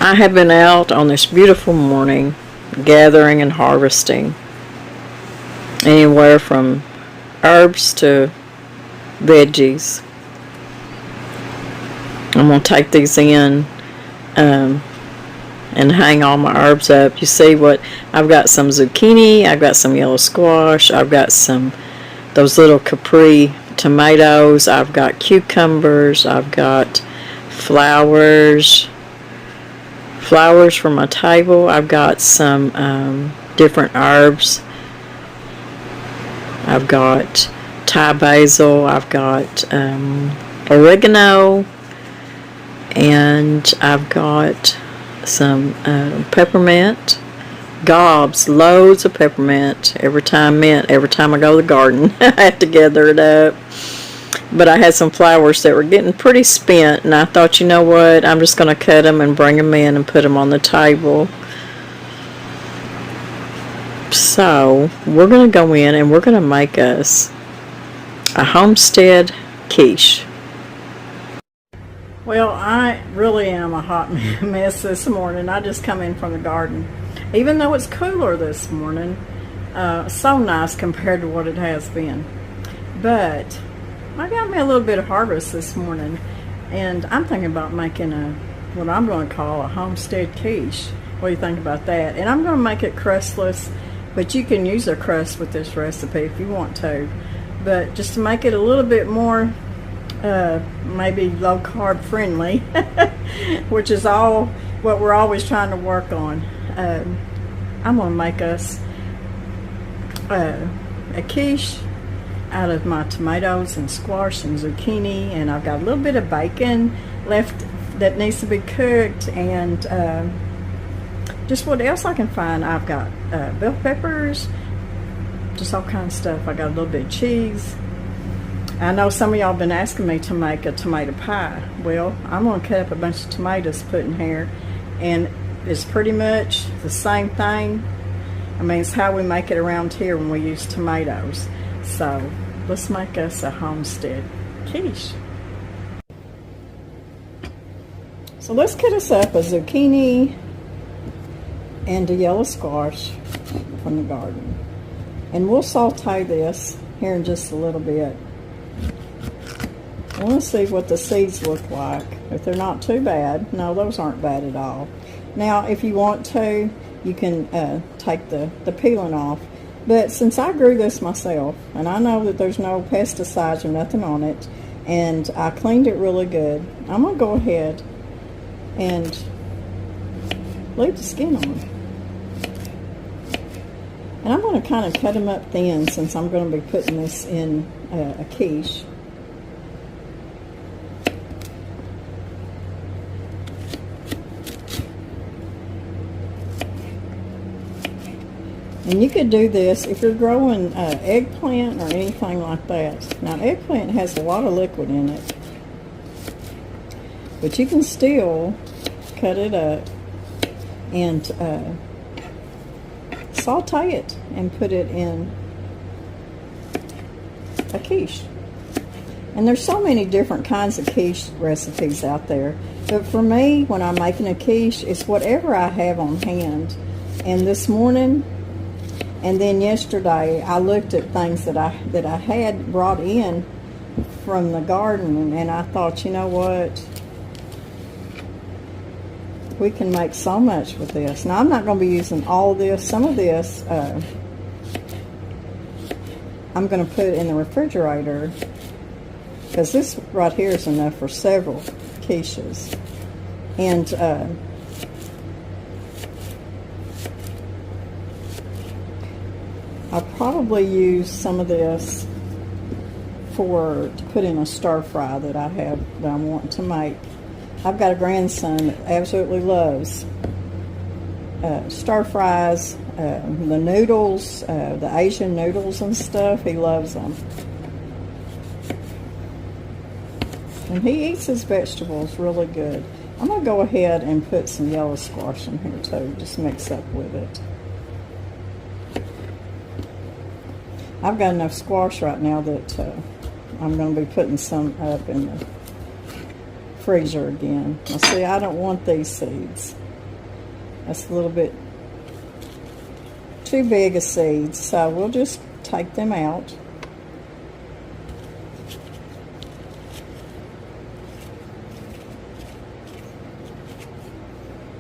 I have been out on this beautiful morning gathering and harvesting anywhere from herbs to veggies. I'm going to take these in and hang all my herbs up. You see what? I've got some zucchini, I've got some yellow squash, I've got those little capri tomatoes, I've got cucumbers, I've got flowers for my table. I've got some different herbs. I've got Thai basil, I've got oregano, and I've got some peppermint, gobs, loads of peppermint every time I go to the garden. I have to gather it up. But I had some flowers that were getting pretty spent, and I thought, you know what, I'm just going to cut them and bring them in and put them on the table. So we're going to go in and we're going to make us a Homestead Quiche. Well, I really am a hot mess this morning. I just come in from the garden. Even though it's cooler this morning, so nice compared to what it has been. But I got me a little bit of harvest this morning, and I'm thinking about making what I'm going to call a Homestead Quiche. What do you think about that? And I'm going to make it crustless, but you can use a crust with this recipe if you want to. But just to make it a little bit more maybe low carb friendly, which is all what we're always trying to work on. I'm going to make us a quiche out of my tomatoes and squash and zucchini, and I've got a little bit of bacon left that needs to be cooked, and just what else I can find. I've got bell peppers, just all kinds of stuff. I got a little bit of cheese. I know some of y'all have been asking me to make a tomato pie. Well, I'm going to cut up a bunch of tomatoes, put in here, and it's pretty much the same thing. I mean, it's how we make it around here when we use tomatoes. So let's make us a Homestead Quiche. So let's cut us up a zucchini and a yellow squash from the garden. And we'll saute this here in just a little bit. I want to see what the seeds look like. If they're not too bad. No, those aren't bad at all. Now, if you want to, you can take the peeling off. But since I grew this myself, and I know that there's no pesticides or nothing on it, and I cleaned it really good, I'm going to go ahead and leave the skin on. And I'm going to kind of cut them up thin since I'm going to be putting this in a quiche. And you could do this if you're growing eggplant or anything like that. Now, eggplant has a lot of liquid in it, but you can still cut it up and saute it and put it in a quiche. And there's so many different kinds of quiche recipes out there. But for me, when I'm making a quiche, it's whatever I have on hand. And this morning, and then yesterday, I looked at things that I had brought in from the garden, and I thought, you know what? We can make so much with this. Now, I'm not going to be using all this. Some of this I'm going to put in the refrigerator, because this right here is enough for several quiches. And I'll probably use some of this to put in a stir fry that I want to make. I've got a grandson that absolutely loves stir fries, the noodles, the Asian noodles and stuff. He loves them. And he eats his vegetables really good. I'm going to go ahead and put some yellow squash in here too, just mix up with it. I've got enough squash right now that I'm going to be putting some up in the freezer again. Now see, I don't want these seeds. That's a little bit too big of seeds, so we'll just take them out.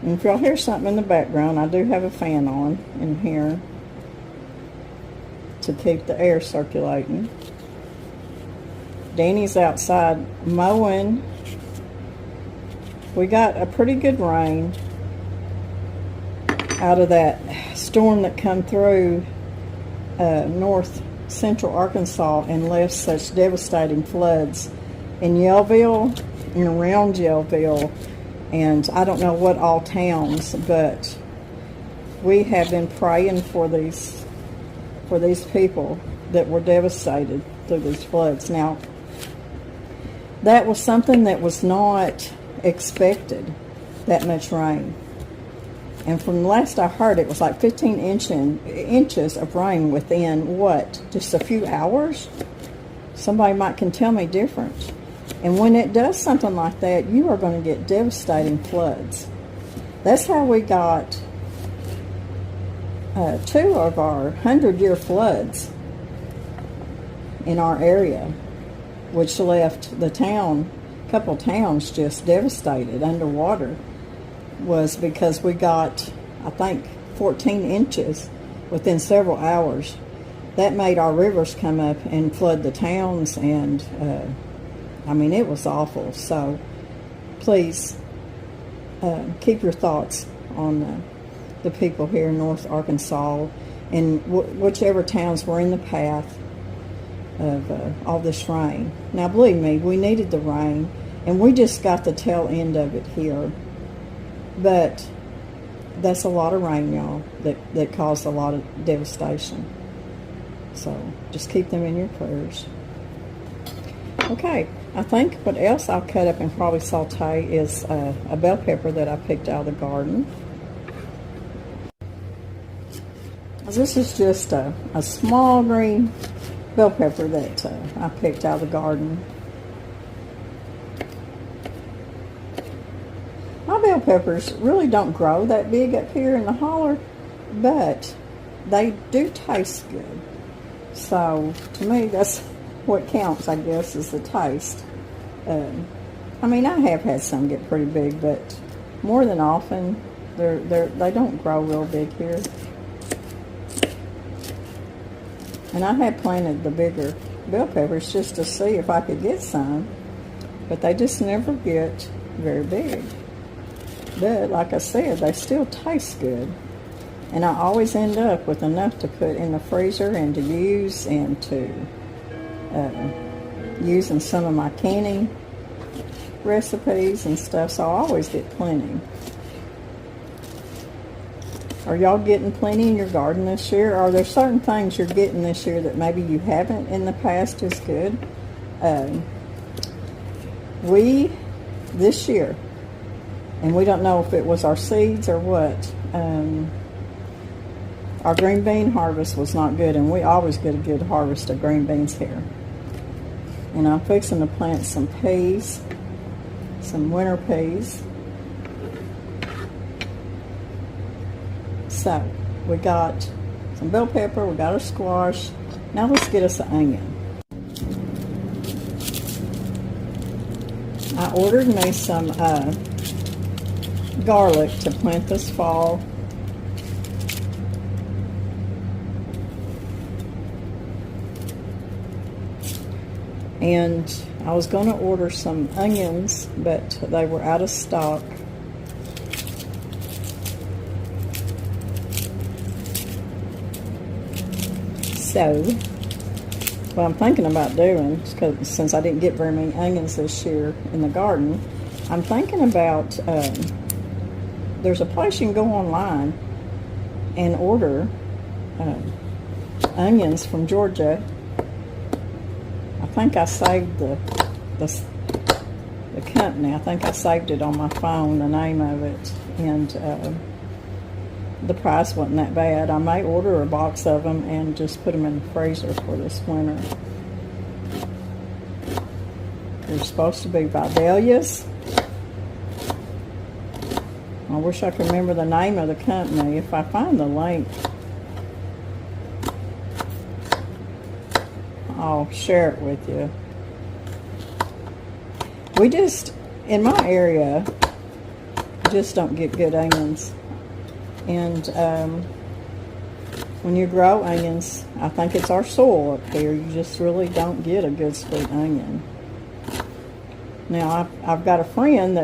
And if y'all hear something in the background, I do have a fan on in here to keep the air circulating. Danny's outside mowing. We got a pretty good rain out of that storm that come through north central Arkansas and left such devastating floods in Yellville and around Yellville, and I don't know what all towns, but we have been praying for these people that were devastated through these floods. Now, that was something that was not expected, that much rain. And from the last I heard, it was like 15 inches of rain within, what, just a few hours? Somebody can tell me different. And when it does something like that, you are going to get devastating floods. That's how we got 2 of our 100-year floods in our area, which left the town, a couple towns just devastated, underwater, was because we got, I think, 14 inches within several hours. That made our rivers come up and flood the towns, and I mean, it was awful. So please keep your thoughts on the people here in North Arkansas and whichever towns were in the path of all this rain. Now, believe me, we needed the rain, and we just got the tail end of it here. But that's a lot of rain, y'all, that caused a lot of devastation. So just keep them in your prayers. Okay, I think what else I'll cut up and probably saute is a bell pepper that I picked out of the garden. This is just a small green bell pepper that I picked out of the garden. My bell peppers really don't grow that big up here in the holler, but they do taste good. So to me, that's what counts, I guess, is the taste. I mean, I have had some get pretty big, but more than often, they don't grow real big here. And I had planted the bigger bell peppers just to see if I could get some, but they just never get very big. But like I said, they still taste good. And I always end up with enough to put in the freezer and to use, and to use in some of my canning recipes and stuff. So I always get plenty. Are y'all getting plenty in your garden this year? Are there certain things you're getting this year that maybe you haven't in the past as good? This year, and we don't know if it was our seeds or what, our green bean harvest was not good, and we always get a good harvest of green beans here. And I'm fixing to plant some peas, some winter peas. So, we got some bell pepper, we got our squash. Now let's get us an onion. I ordered me some garlic to plant this fall. And I was going to order some onions, but they were out of stock. So, what I'm thinking about doing, since I didn't get very many onions this year in the garden, I'm thinking about, there's a place you can go online and order onions from Georgia. I think I saved the company. I think I saved it on my phone, the name of it, and the price wasn't that bad. I may order a box of them and just put them in the freezer for this winter. They're supposed to be Vidalias. I wish I could remember the name of the company. If I find the link, I'll share it with you. We just, in my area, just don't get good onions. And when you grow onions, I think it's our soil up here, you just really don't get a good sweet onion. Now, I've got a friend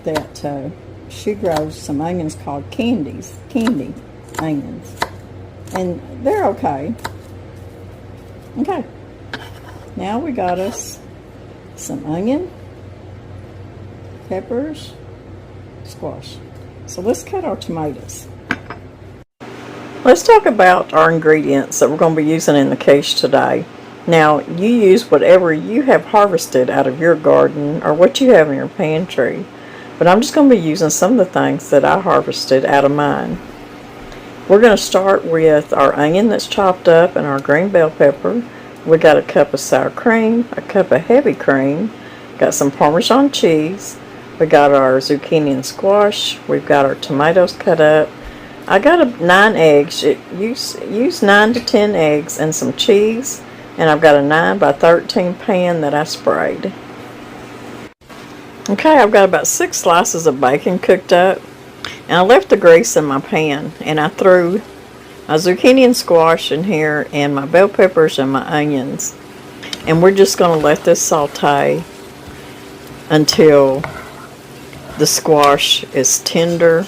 that she grows some onions called candy onions. And they're okay. Okay. Now we got us some onion, peppers, squash. So let's cut our tomatoes. Let's talk about our ingredients that we're going to be using in the quiche today. Now, you use whatever you have harvested out of your garden or what you have in your pantry. But I'm just going to be using some of the things that I harvested out of mine. We're going to start with our onion that's chopped up and our green bell pepper. We got a cup of sour cream, a cup of heavy cream, got some Parmesan cheese. We got our zucchini and squash. We've got our tomatoes cut up. I got 9 eggs. Use 9 to 10 eggs and some cheese. And I've got a 9 by 13 pan that I sprayed. Okay, I've got about 6 slices of bacon cooked up. And I left the grease in my pan. And I threw my zucchini and squash in here and my bell peppers and my onions. And we're just going to let this saute until the squash is tender.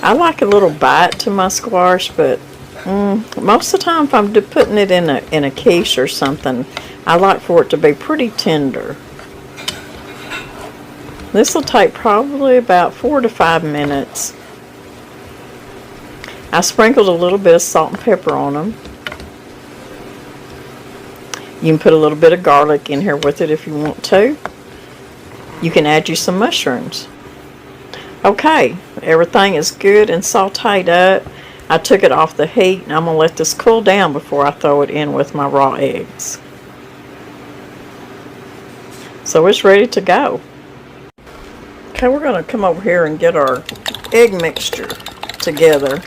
I like a little bite to my squash, but most of the time if I'm putting it in a quiche or something, I like for it to be pretty tender. This will take probably about 4 to 5 minutes. I sprinkled a little bit of salt and pepper on them. You can put a little bit of garlic in here with it if you want to. You can add you some mushrooms. Okay, everything is good and sauteed up. I took it off the heat and I'm going to let this cool down before I throw it in with my raw eggs. So it's ready to go. Okay, we're going to come over here and get our egg mixture together.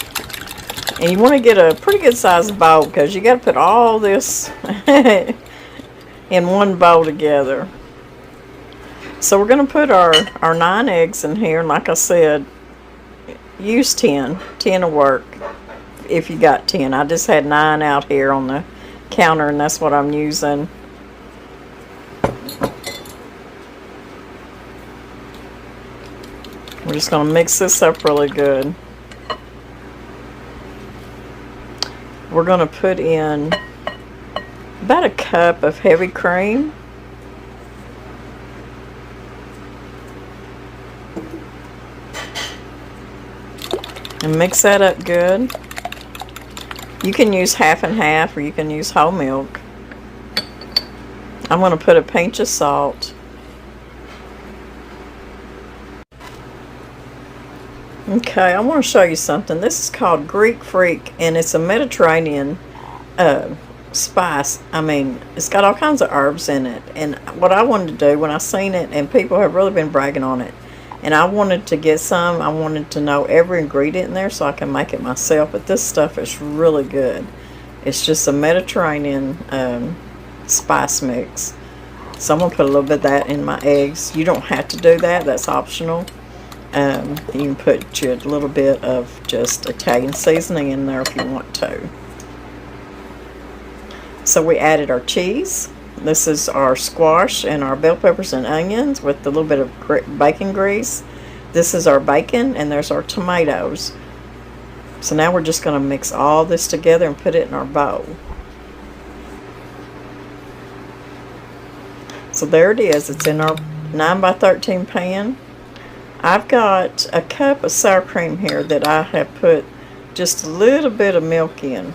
And you want to get a pretty good sized bowl because you got to put all this in one bowl together. So we're going to put our 9 eggs in here, and like I said, use 10. 10 will work if you got 10. I just had 9 out here on the counter, and that's what I'm using. We're just going to mix this up really good. We're going to put in about a cup of heavy cream. And mix that up good. You can use half and half, or you can use whole milk. I'm going to put a pinch of salt. Okay, I want to show you something. This is called Greek Freak, and it's a Mediterranean spice. I mean, it's got all kinds of herbs in it. And what I wanted to do when I seen it, and people have really been bragging on it, and I wanted to get some. I wanted to know every ingredient in there so I can make it myself. But this stuff is really good. It's just a Mediterranean spice mix. So I'm going to put a little bit of that in my eggs. You don't have to do that. That's optional. You can put a little bit of just Italian seasoning in there if you want to. So we added our cheese. This is our squash and our bell peppers and onions with a little bit of bacon grease. This is our bacon, and there's our tomatoes. So now we're just going to mix all this together and put it in our bowl. So there it is. It's in our 9 by 13 pan. I've got a cup of sour cream here that I have put just a little bit of milk in,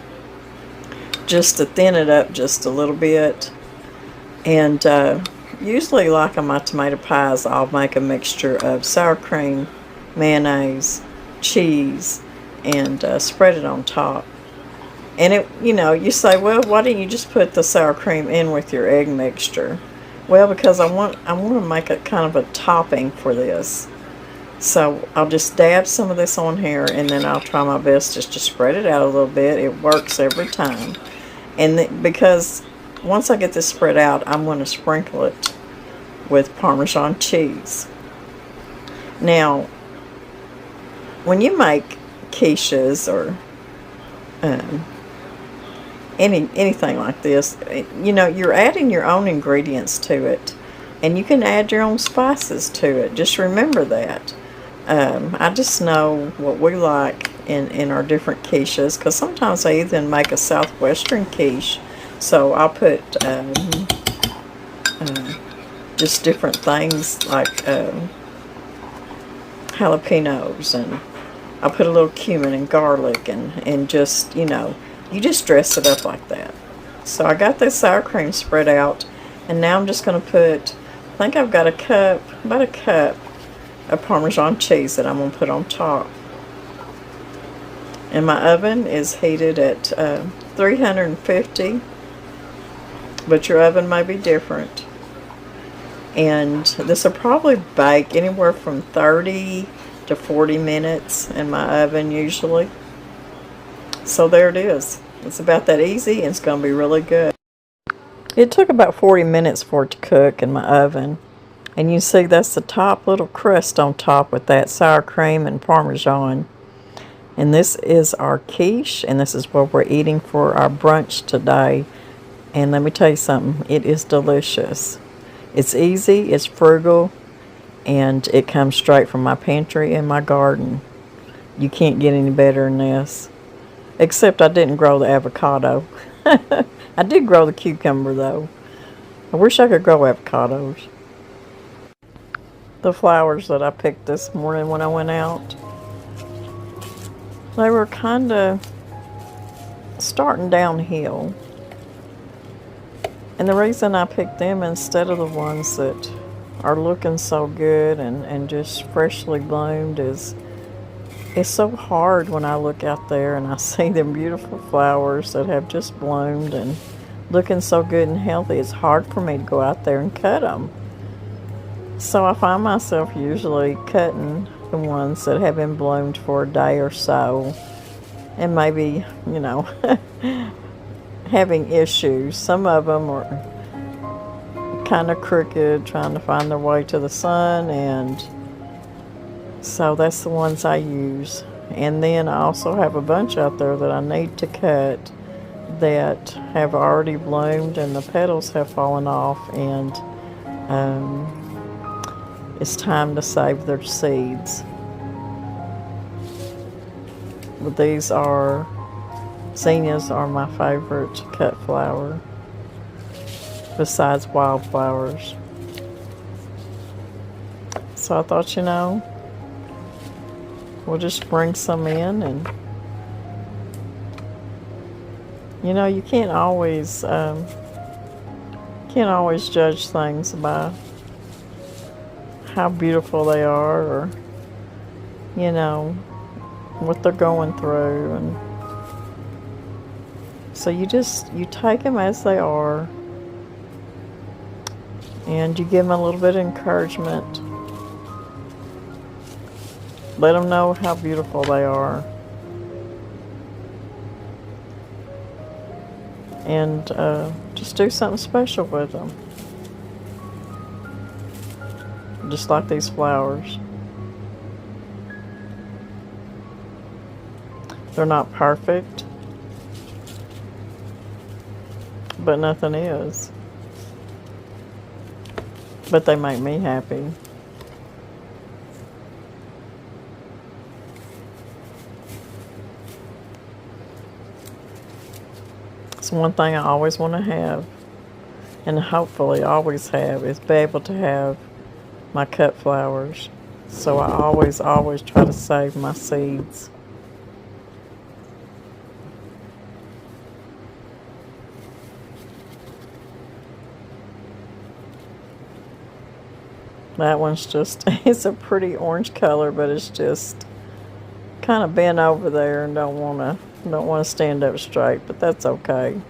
just to thin it up just a little bit. And usually, like on my tomato pies, I'll make a mixture of sour cream, mayonnaise, cheese, and spread it on top. And it, you say, well, why didn't you just put the sour cream in with your egg mixture? Well, because I want to make a kind of a topping for this. So I'll just dab some of this on here, and then I'll try my best just to spread it out a little bit. It works every time. And because once I get this spread out, I'm going to sprinkle it with Parmesan cheese. Now, when you make quiches or anything like this, you know, you're adding your own ingredients to it, and you can add your own spices to it. Just remember that. I just know what we like in our different quiches, because sometimes I even make a southwestern quiche, so I'll put just different things like jalapenos, and I'll put a little cumin and garlic, and just, you know, you just dress it up like that. So I got this sour cream spread out, and now I'm just going to put, I think I've got about a cup of Parmesan cheese that I'm going to put on top. And my oven is heated at 350, but your oven may be different. And this will probably bake anywhere from 30 to 40 minutes in my oven usually. So there it is. It's about that easy, and it's going to be really good. It took about 40 minutes for it to cook in my oven. And you see that's the top little crust on top with that sour cream and Parmesan. And this is our quiche, and this is what we're eating for our brunch today. And let me tell you something, it is delicious. It's easy, it's frugal, and it comes straight from my pantry and my garden. You can't get any better than this. Except I didn't grow the avocado. I did grow the cucumber though. I wish I could grow avocados. The flowers that I picked this morning when I went out, they were kind of starting downhill. And the reason I picked them instead of the ones that are looking so good and just freshly bloomed is it's so hard when I look out there and I see them beautiful flowers that have just bloomed and looking so good and healthy. It's hard for me to go out there and cut them. So I find myself usually cutting the ones that have been bloomed for a day or so, and maybe, you know, having issues. Some of them are kind of crooked, trying to find their way to the sun, and so that's the ones I use. And then I also have a bunch out there that I need to cut that have already bloomed and the petals have fallen off, and it's time to save their seeds. But these are, zinnias are my favorite cut flower, besides wildflowers. So I thought, you know, we'll just bring some in, and you know, you can't always judge things by how beautiful they are, or you know, what they're going through. And so you take them as they are, and you give them a little bit of encouragement. Let them know how beautiful they are. And just do something special with them. Just like these flowers. They're not perfect, but nothing is. But they make me happy. It's one thing I always want to have, and hopefully always have, is be able to have my cut flowers. So I always try to save my seeds. That one's just, it's a pretty orange color, but it's just kind of bent over there and don't want to stand up straight, but that's okay.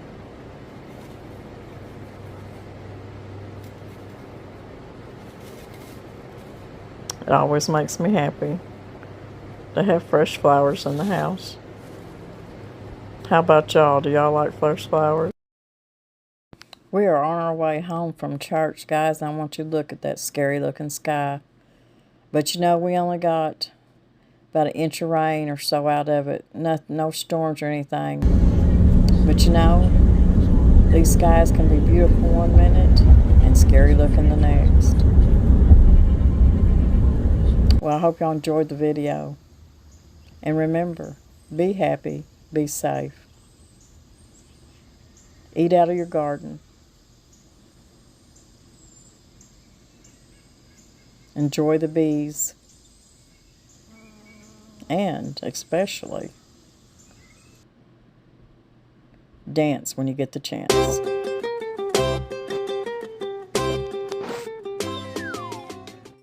It always makes me happy to have fresh flowers in the house. How about y'all? Do y'all like fresh flowers? We are on our way home from church, guys. I want you to look at that scary looking sky. But you know, we only got about an inch of rain or so out of it. No storms or anything. But you know, these skies can be beautiful one minute and scary looking the next. Well, I hope y'all enjoyed the video. And remember, be happy, be safe. Eat out of your garden. Enjoy the bees. And especially, dance when you get the chance.